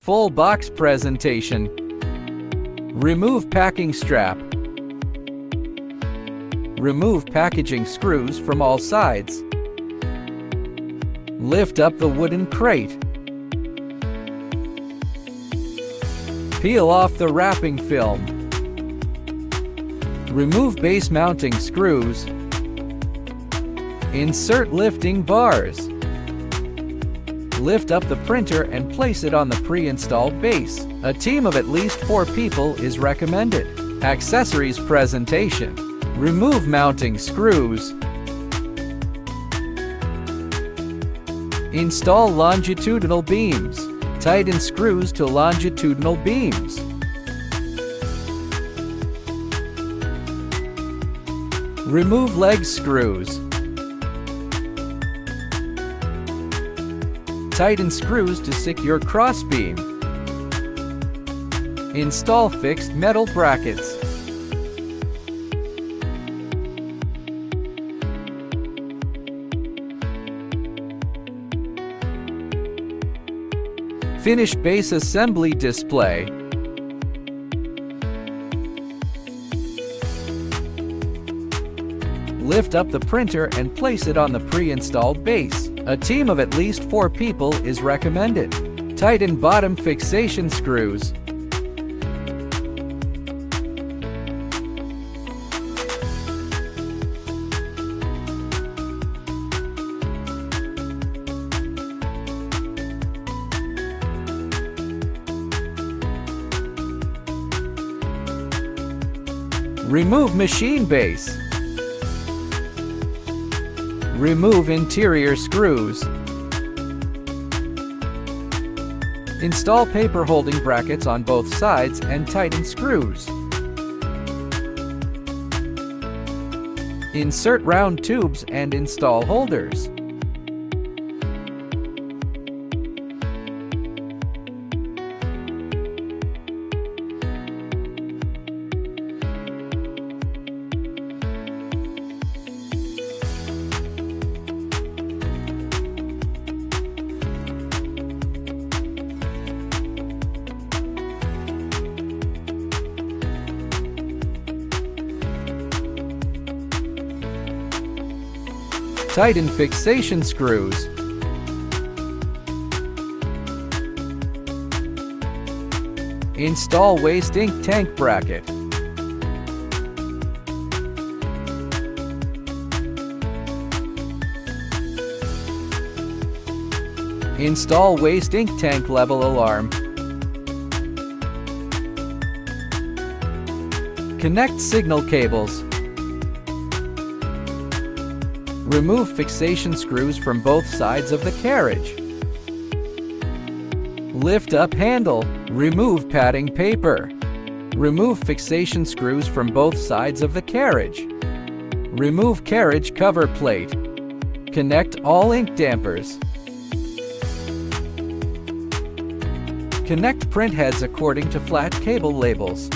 Full box presentation. Remove packing strap. Remove packaging screws from all sides. Lift up the wooden crate. Peel off the wrapping film. Remove base mounting screws. Insert lifting bars. Lift up the printer and place it on the pre-installed base. A team of at least 4 people is recommended. Accessories presentation. Remove mounting screws. Install longitudinal beams. Tighten screws to longitudinal beams. Remove leg screws. Tighten screws to secure crossbeam. Install fixed metal brackets. Finish base assembly display. Lift up the printer and place it on the pre-installed base. A team of at least 4 people is recommended. Tighten bottom fixation screws. Remove machine base. Remove interior screws. Install paper holding brackets on both sides and tighten screws. Insert round tubes and install holders. Tighten fixation screws. Install waste ink tank bracket. Install waste ink tank level alarm. Connect signal cables. Remove fixation screws from both sides of the carriage. Lift up handle. Remove padding paper. Remove fixation screws from both sides of the carriage. Remove carriage cover plate. Connect all ink dampers. Connect print heads according to flat cable labels.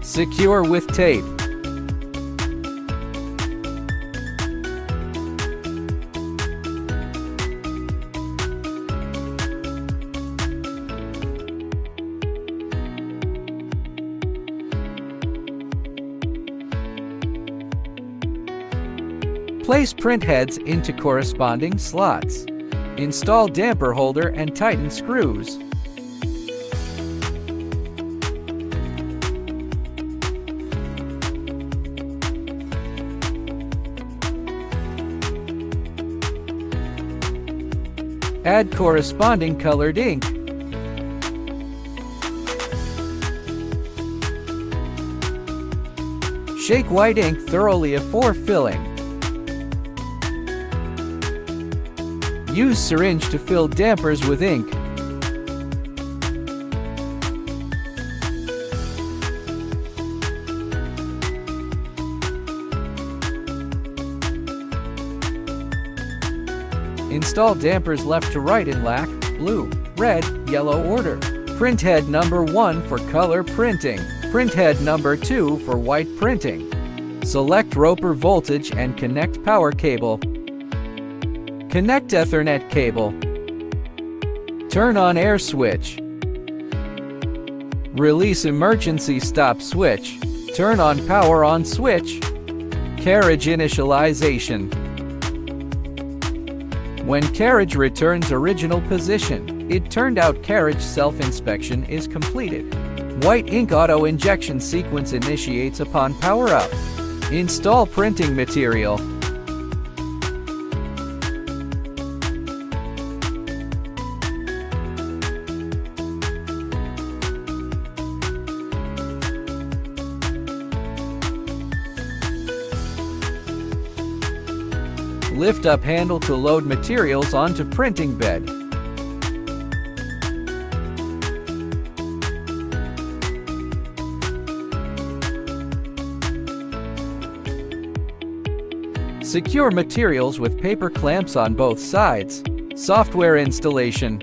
Secure with tape. Place print heads into corresponding slots. Install damper holder and tighten screws. Add corresponding colored ink. Shake white ink thoroughly before filling. Use syringe to fill dampers with ink. Install dampers left to right in black, blue, red, yellow order. Printhead number 1 for color printing. Printhead number 2 for white printing. Select roper voltage and connect power cable. Connect Ethernet cable. Turn on air switch. Release emergency stop switch. Turn on power on switch. Carriage initialization. When carriage returns original position, it turned out carriage self-inspection is completed. White ink auto injection sequence initiates upon power up. Install printing material. Lift up handle to load materials onto printing bed. Secure materials with paper clamps on both sides. Software installation.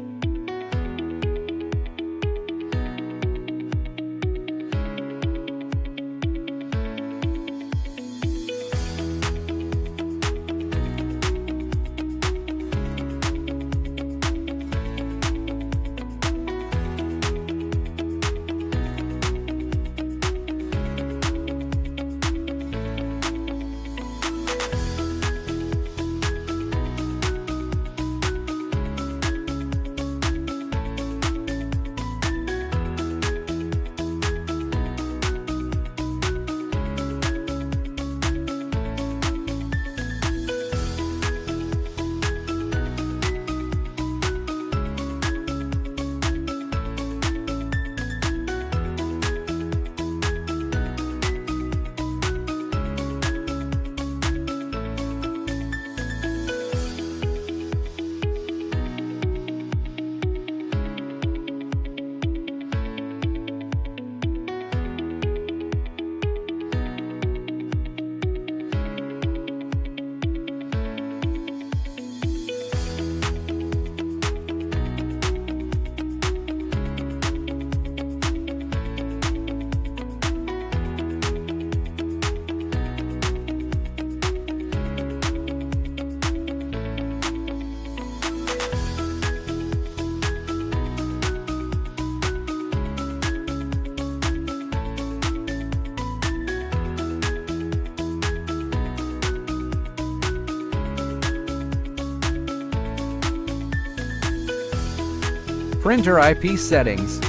Printer IP settings.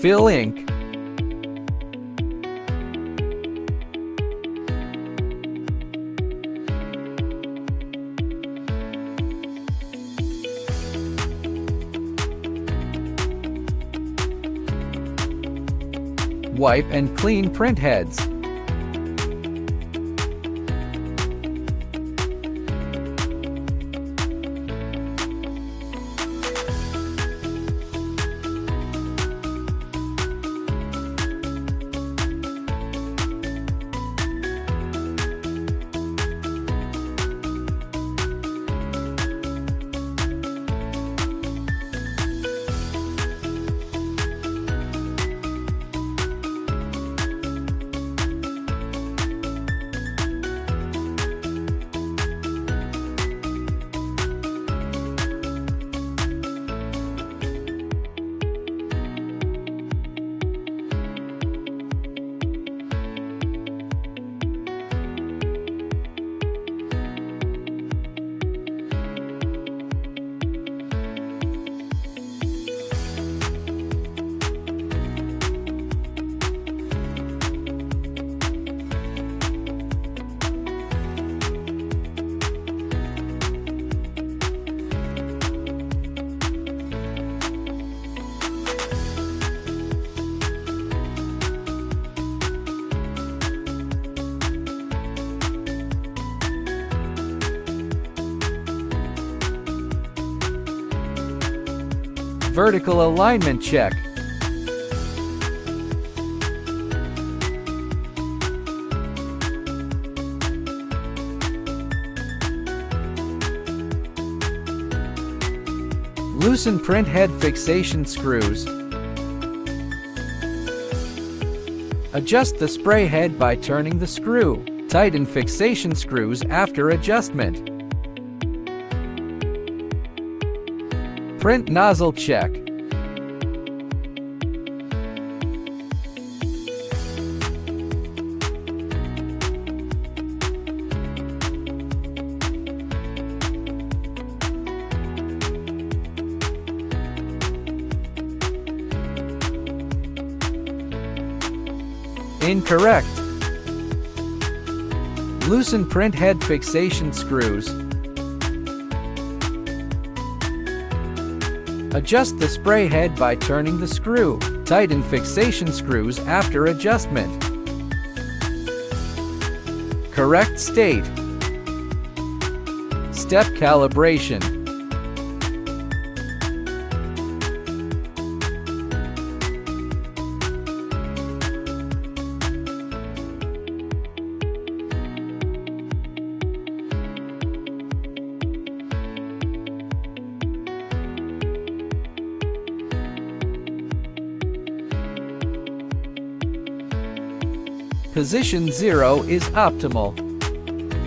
Fill ink. Wipe and clean print heads. Vertical alignment check. Loosen print head fixation screws. Adjust the spray head by turning the screw. Tighten fixation screws after adjustment. Print nozzle check. Incorrect. Loosen print head fixation screws. Adjust the spray head by turning the screw. Tighten fixation screws after adjustment. Correct state. Step calibration. Position 0 is optimal.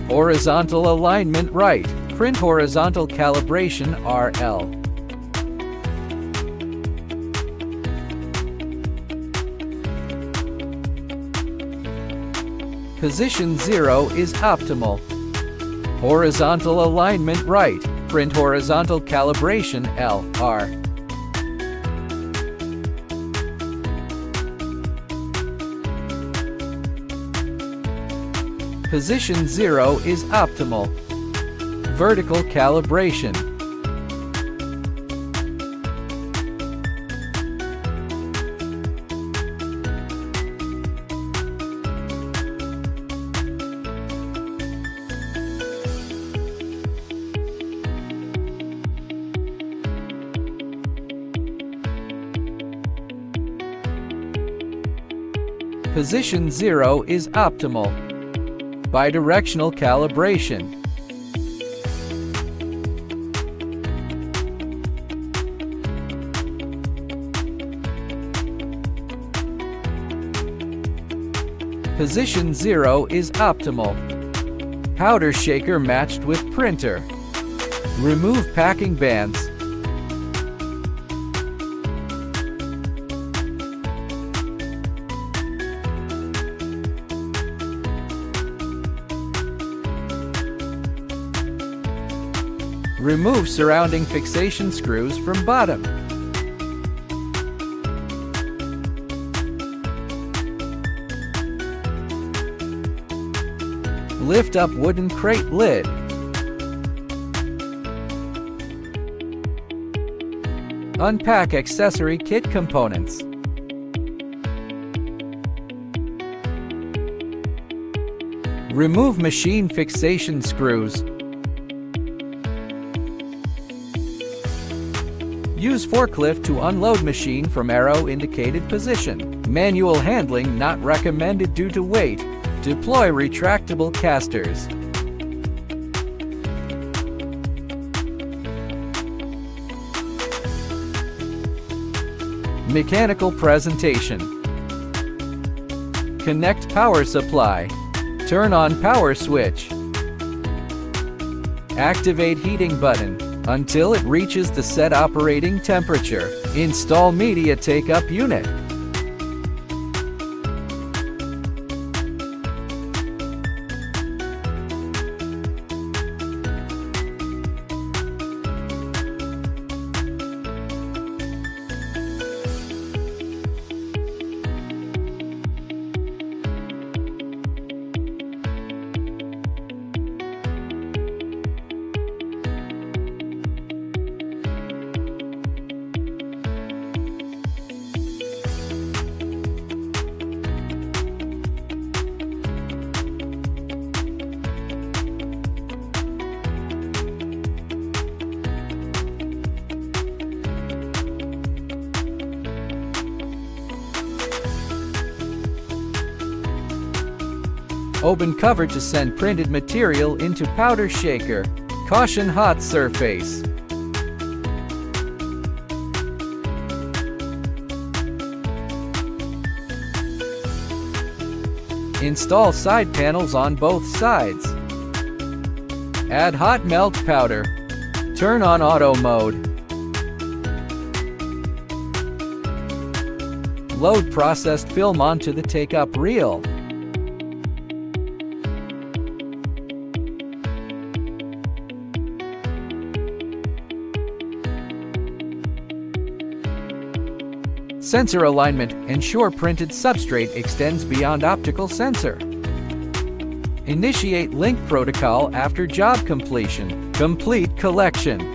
Horizontal alignment right. Print horizontal calibration RL. Position 0 is optimal. Horizontal alignment right. Print horizontal calibration LR. Position 0 is optimal. Vertical calibration. Position 0 is optimal. Bidirectional calibration. Position 0 is optimal. Powder shaker matched with printer. Remove packing bands. Remove surrounding fixation screws from bottom. Lift up wooden crate lid. Unpack accessory kit components. Remove machine fixation screws. Use forklift to unload machine from arrow indicated position. Manual handling not recommended due to weight. Deploy retractable casters. Mechanical presentation. Connect power supply. Turn on power switch. Activate heating button until it reaches the set operating temperature. Install media take-up unit. Open cover to send printed material into powder shaker. Caution hot surface. Install side panels on both sides. Add hot melt powder. Turn on auto mode. Load processed film onto the take-up reel. Sensor alignment. Ensure printed substrate extends beyond optical sensor. Initiate link protocol after job completion. Complete collection.